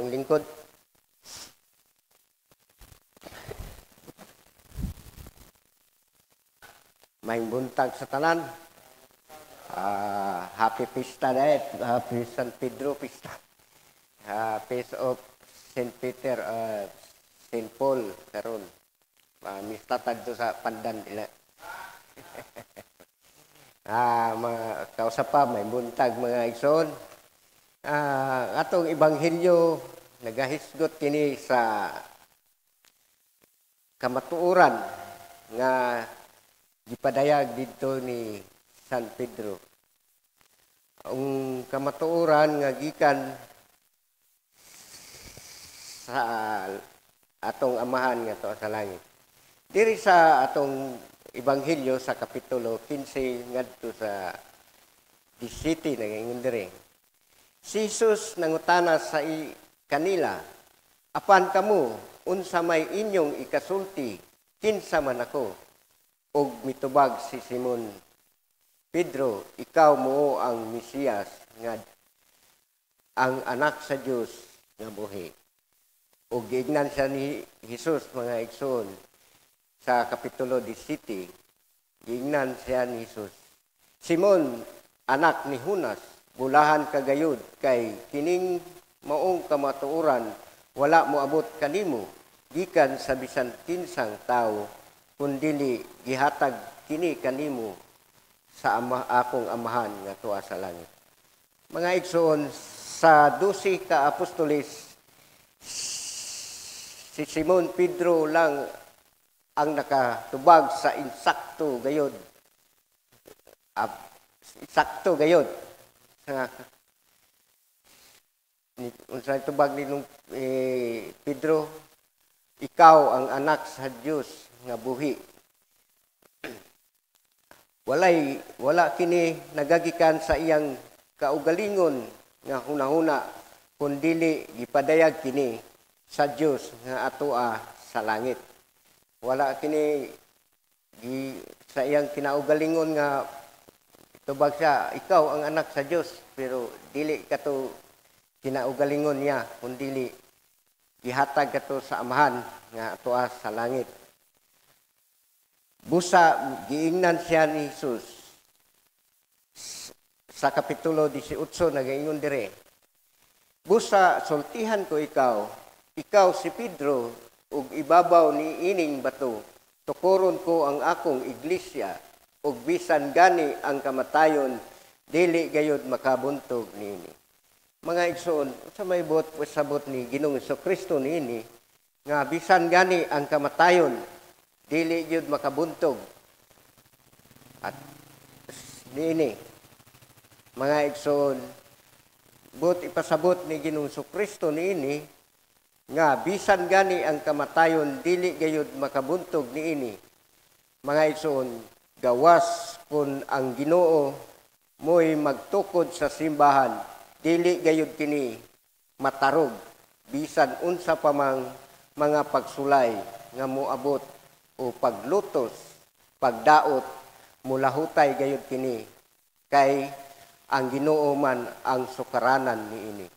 akong lingkod. Maayong buntag sa tanan. Happy Pista dahil. Happy San Pedro Pista. Feast of St. Peter, St. Paul, karon. Mistatag to sa pandan nila. Mga kausap pa, may buntag mga igsoon. Atong Ebanghelyo, nagahisgot kini sa kamatuoran nga gipadayag dito ni San Pedro. Ang kamatuoran nga gikan sa atong amahan nga to sa langit. Diri sa atong Ebanghelyo sa kapitulo 15 ngadto sa 17 nangingon diri. Si Jesus nangutana sa kanila, apan kamo unsa may inyong ikasulti kinsa man ako? Og mitubag si Simon Pedro, ikaw mo ang Mesiyas nga ang anak sa Dios nga buhi. Og giingnan siya ni Jesus mga igsoon sa kapitulo 17. Giingnan siya ni Jesus. Simon, anak ni Jonas, bulahan ka gayud kay kining maong kamatuoran wala mo abot kanimo gikan sa bisan kinsang tawo kundili gihatag kini kanimo sa akong amahan nga tuwa sa langit. Mga igsoon, sa 12 ka apostoles, si Simon Pedro lang ang nakatubag sa insakto gayod. Insakto gayod. Unsa tubag ni Pedro, ikaw ang anak sa Dios nga buhi. Wala kini nagagikan sa iyang kaugalingon nga hunahuna kundili gipadayag kini sa Dios nga atoa sa langit. Wala kini sa iyang kinaugalingon nga tubag siya, ikaw ang anak sa Dios, pero dili kato kinaugalingon niya kundili gihatag kato sa amahan nga atoa sa langit. Busa, giingnan siya ni Jesus sa kapitulo 18, nagaingon dire. Busa, sultihan ko ikaw si Pedro, ug ibabaw ni ining bato, tukuron ko ang akong iglesia, ug bisan gani ang kamatayon, dili gayud makabuntog niini. Mga igsoon, sa may sabot ni Ginoong Jesucristo niini, nga bisan gani ang kamatayon, dili yun makabuntog. At niini, mga igsoon, ipasabot ni Ginoong Jesucristo niini, nga bisan gani ang kamatayon, dili gayud makabuntog niini. Mga igsoon, gawas kung ang Ginoo mo'y magtukod sa simbahan, dili gayud kini matarog, bisan unsa pa mang mga pagsulay nga moabot o paglutos, pagdaot, mulahutay gayud kini, kay ang Ginoo man ang sukaranan niini.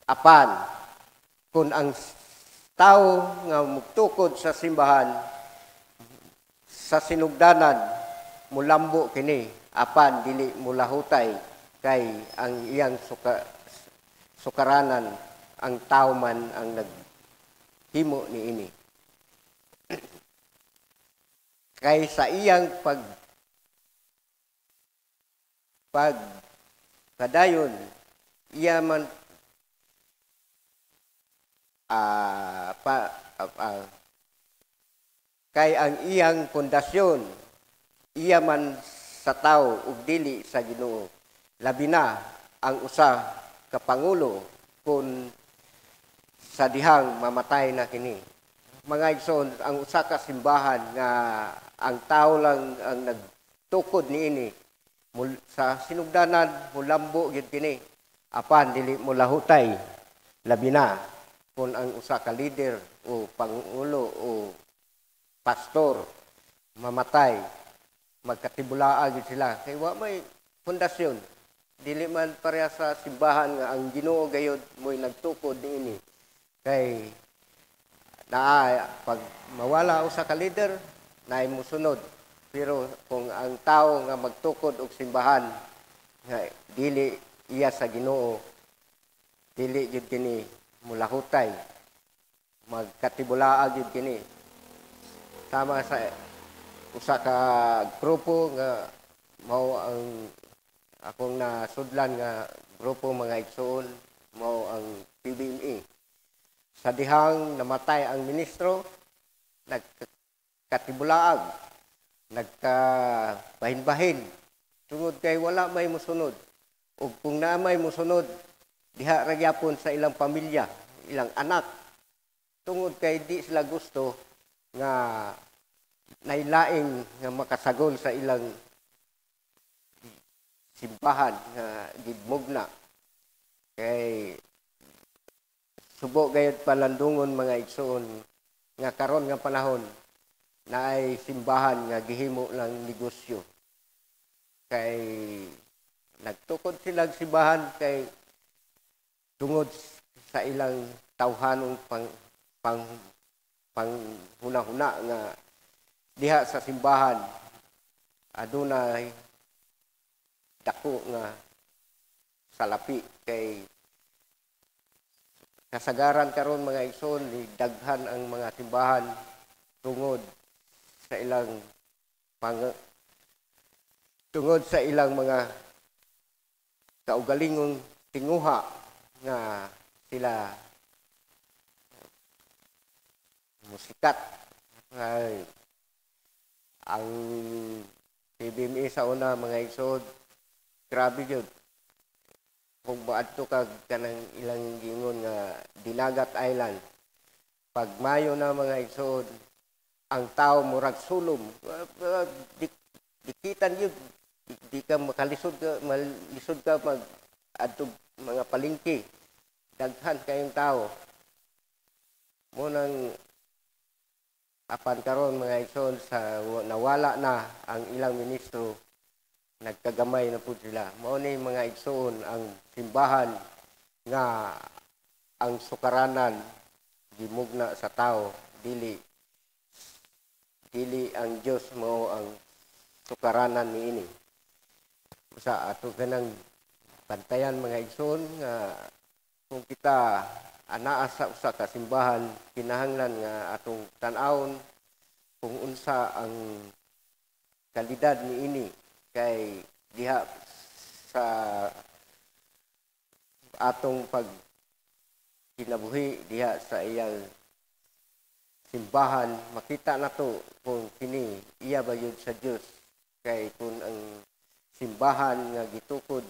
Apan, kung ang tao nga mugtukod sa simbahan, sa sinugdanan, mulambo kini, apan dili mulahutay, kay ang iyang sukaranan, ang tao man ang naghimo niini. Kay sa iyang pagpadayon, iya man kay ang iyang pundasyon, iya man sa tao ug dili sa Ginoo. Labi na ang usa ka pangulo kung sa dihang mamatay na kini. Mga igsoon, ang usa ka simbahan nga ang tao lang ang nagtukod niini sa sinugdanan, mulambo gyud kini, apan dili mulahutay. Labi na kung ang usa ka leader o pangulo o pastor mamatay, magkatibulaa gyud sila kay wa may pundasyon, dili man pareha sa simbahan nga ang Ginoo gayud mo'y nagtukod niini. Kay pag mawala usa ka leader, naay musunod. Pero kung ang tao nga magtukod og simbahan nga dili iya sa Ginoo, dili gyud kini mulahutay, magkatibulaag gyud kini. Tama sa usa ka grupo nga mao ang akong nasudlan nga grupo mga igsoon, mao ang PBME. Sa dihang namatay ang ministro, nagkatibulaag, nagkabahin-bahin, tungod kay wala may musunod. O kung na may musunod, diha ragyapon sa ilang pamilya, ilang anak, tungod kay di sila gusto nga nailaing nga makasagol sa ilang simbahan nga gidmugna. Kay subo gayud palandungon mga igsoon nga karon nga panahon na ay simbahan nga gihimo lang negosyo. Kay nagtukod sila simbahan kay tungod sa ilang tawhanong panghuna-huna nga diha sa simbahan adunay dako nga salapi. Kay kasagaran karon mga igsoon, daghan ang mga simbahan tungod sa ilang mga kaugalingong tinguha nga sila musikat. Ay, ang PBME sa una mga igsoon, grabe yun. Kung maadto ka kanang ilang gingon nga Dinagat Island, pag Mayo na mga igsoon, ang tao murag sulom. Dikitan yun. Di ka malisod ka adto mga palengke. Daghan kayong tao. Munang apan karon mga igsoon sa nawala na ang ilang ministro, nagkagamay na po sila. Mao ni mga igsoon ang simbahan nga ang sukaranan gimugna sa tao, dili ang Dios mao ang sukaranan niini. Sa ato kanang bantayan mga igsoon nga kung kita anaa sa usa ka simbahan, kinahanglan nga atong tan-awon kung unsa ang kalidad niini. Kay diha sa atong kinabuhi diha sa iyang simbahan, makita nato kung kini iya ba yun sa Dios. Kay kung ang simbahan nga gitukod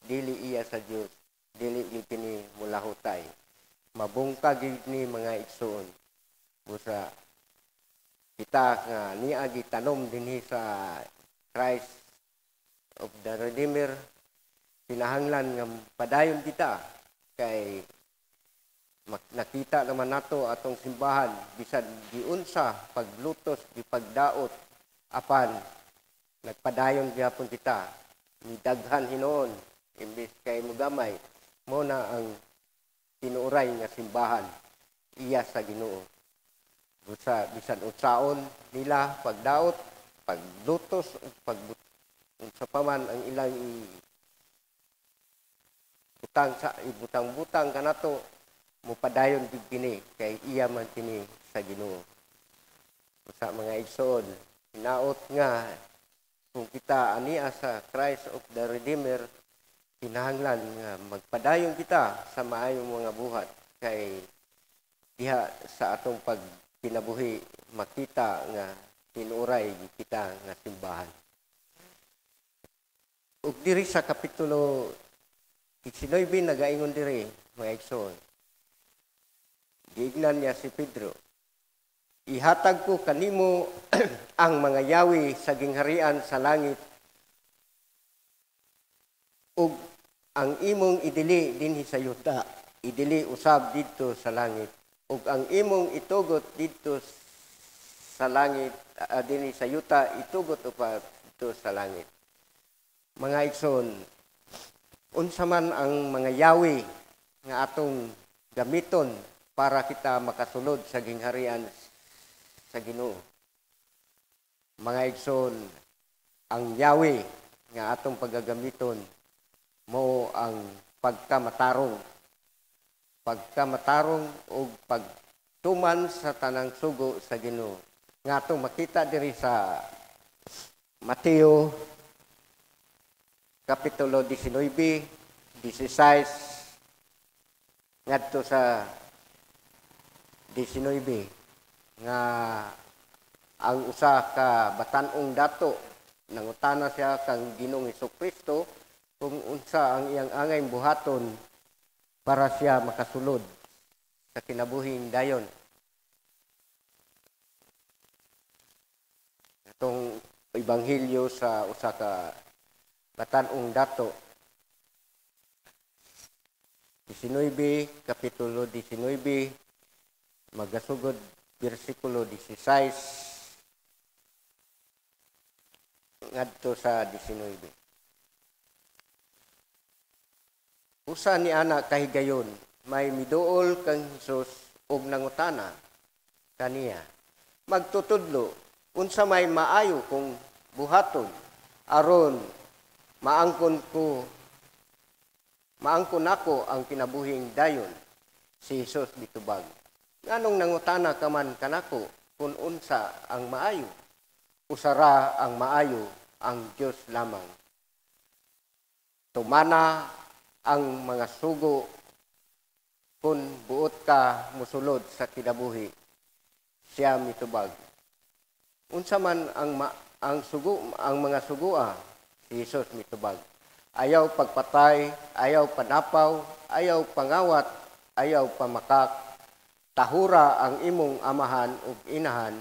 dili iya sa Dios, dili gyud kini mulahutay. Mabungkag gyud ni mga igsoon. Busa kita nga niya gitanom dinhi sa Christ of the Redeemer, kinahanglan nga padayon kita. Kay nakita naman nato atong simbahan bisan giunsa paglutos gipagdaot apan nagpadayon gyapon kita, ni daghan hinuon imbis kay mugamay. Mo na ang tinuray nga simbahan iya sa Ginoo. Busa bisan unsaon nila pagdaot, paglutos, sa paman ang ilang ibutang-butang kanato, mupadayon gyud kini kay iya man kini sa Ginoo. Sa mga igsoon, hinaot nga kung kita ania sa Christ of the Redeemer, kinahanglan nga magpadayon kita sa maayong mga buhat. Kay diha sa atong pagkinabuhi makita nga tinuray kita nga simbahan. Ug diri sa kapitulo 19 nagaingon diri mga igsoon, giignan niya si Pedro, ihatag ko kanimo ang mga yawi sa gingharian sa langit ug ang imong idili dinhi sa yuta, idili usab didto sa langit, ug ang imong itugot didto sa langit, dinhi sa yuta, itugot upat didto sa langit. Mga igsoon, unsa man ang mga yawi nga atong gamiton para kita makasulod sa gingharian sa Ginoo. Mga igsoon, ang yawi nga atong paggagamiton mo ang pagkamatarong o pagtuman sa tanang sugo sa Ginoo. Nga atong makita diri sa Mateo Kapitulo 19, 16, ngadto sa 19, nga ang usa ka batan-ong dato nangutana siya kang Ginoong Hesukristo kung unsa ang iyang angay buhaton para siya makasulod sa kinabuhing dayon. Itong ebanghelyo sa usa ka batan-ong dato 19, Kapitulo 19, magasugod versikulo 16 ngadto sa 19. Usa ni ana kahigayon, may miduol kang Hesus og nangutana kaniya, magtutudlo, unsa may maayo kong buhaton aron maangkon nako ang kinabuhing dayon. Si Hesus mitubag, nganong nangutana ka man kanako kung unsa ang maayo? Usara ang maayo ang Dios lamang. Tumana ang mga sugo kung buot ka musulod sa kinabuhi. Siya mitubag, unsa man ang mga sugua? Si Hesus mitubag, ayaw pagpatay, ayaw panapaw, ayaw pangawat, ayaw pamakak, tahura ang imong amahan ug inahan,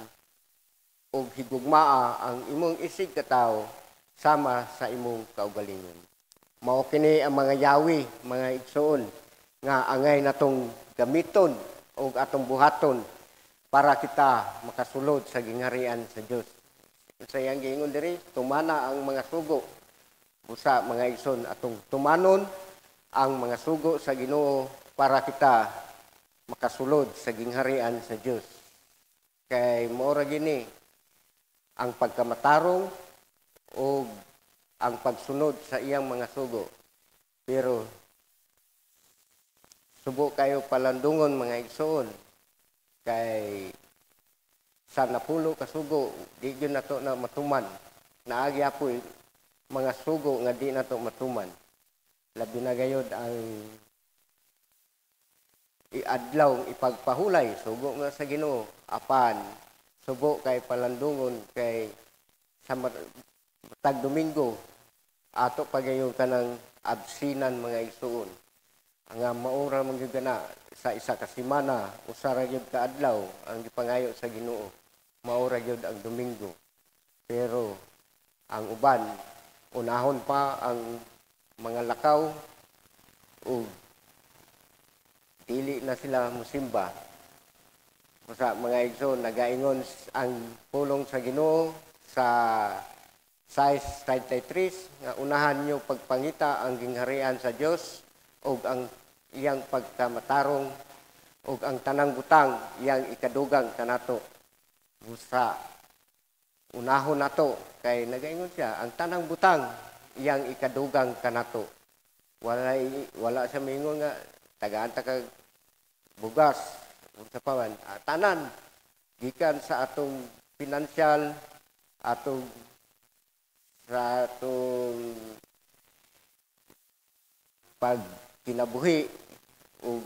ug higugmaa ang imong isig katawo sama sa imong kaugalingon. Mao kini ang mga yawi, mga igsoon, nga angay natong gamiton ug atong buhaton para kita makasulod sa gingharian sa Dios. Sa iyang giingon diri, tumana ang mga sugo. Busa mga igsoon, atong tumanon ang mga sugo sa Ginoo para kita makasulod sa gingharian sa Dios. Kay mora gini ang pagkamatarong o ang pagsunod sa iyang mga sugo. Pero subo kayo palandungon mga igsoon, kay sa napulo ka sugo, di yun na to na matuman. Naagi apoy mga sugo nga di na to matuman. Labi na gayod ang iadlaw ipagpahulay, sugo nga sa Ginoo, apan subo kay palandungon kay sa matag Domingo ato pagayon kanang absinan mga igsoon. Ang maura man gyud na sa isa ka semana, usa ra gyud ka adlaw ang gipangayo sa Ginoo. Maura gyud ang Domingo. Pero ang uban unahon pa ang mga lakaw o dili na sila musimba. Sa mga igsoon, nagaingon ang pulong sa Ginoo sa 6:33 nga unahan niyo pagpangita ang gingharian sa Dios ug ang iyang pagkamatarong ug ang tanang butang iyang ikadugang kanato. Busa unahon nato kay nagaingon siya ang tanang butang iyang ikadugang kanato. Wala siya mingon nga tagaan ta kag bugas unsa pa man, tanan gikan sa atong financial, atong pagkinabuhi o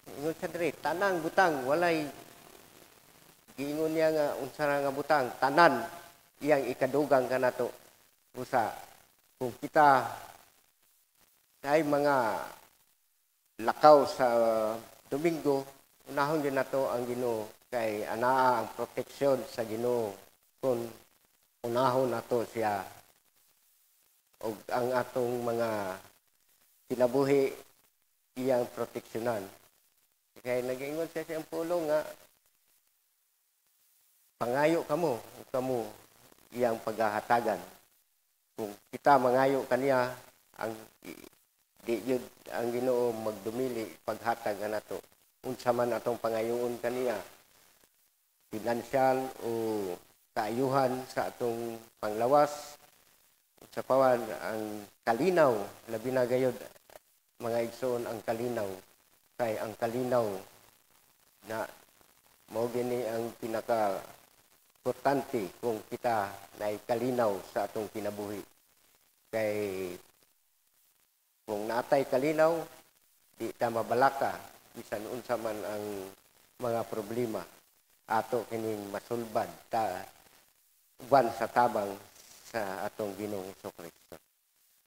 ingon siya diri, tanang butang walay giingon niya nga unsa nga butang, tanan iyang ikadugang kanato. Usa kung kita ay mga lakaw sa Domingo, unahon din nato ang Ginoo kay anaa ang proteksyon sa Ginoo kung unahon nato siya og ang atong mga kinabuhi iyang proteksyonan. Kaya nag-ingon siya siyang pulong nga pangayo kamo iyang paghahatagan. kung kita mangayo kaniya ang di yun ang Ginoo magdumili paghatag nato unsa man atong pangayoon kaniya pinansyal o kaayuhan sa atong panglawas sa pawan ang kalinaw labi na gayud mga igsoon ang kalinaw kay ang kalinaw na mao gini ang pinaka importante kung kita nay kalinaw sa atong kinabuhi kay kung natay kalinaw di ta mabalaka bisan unsa man ang mga problema ato kining masulbad ta uban sa tabang sa atong Ginoong Hesukristo.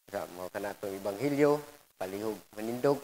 Sa mao kanatong ebanghelyo palihog manindog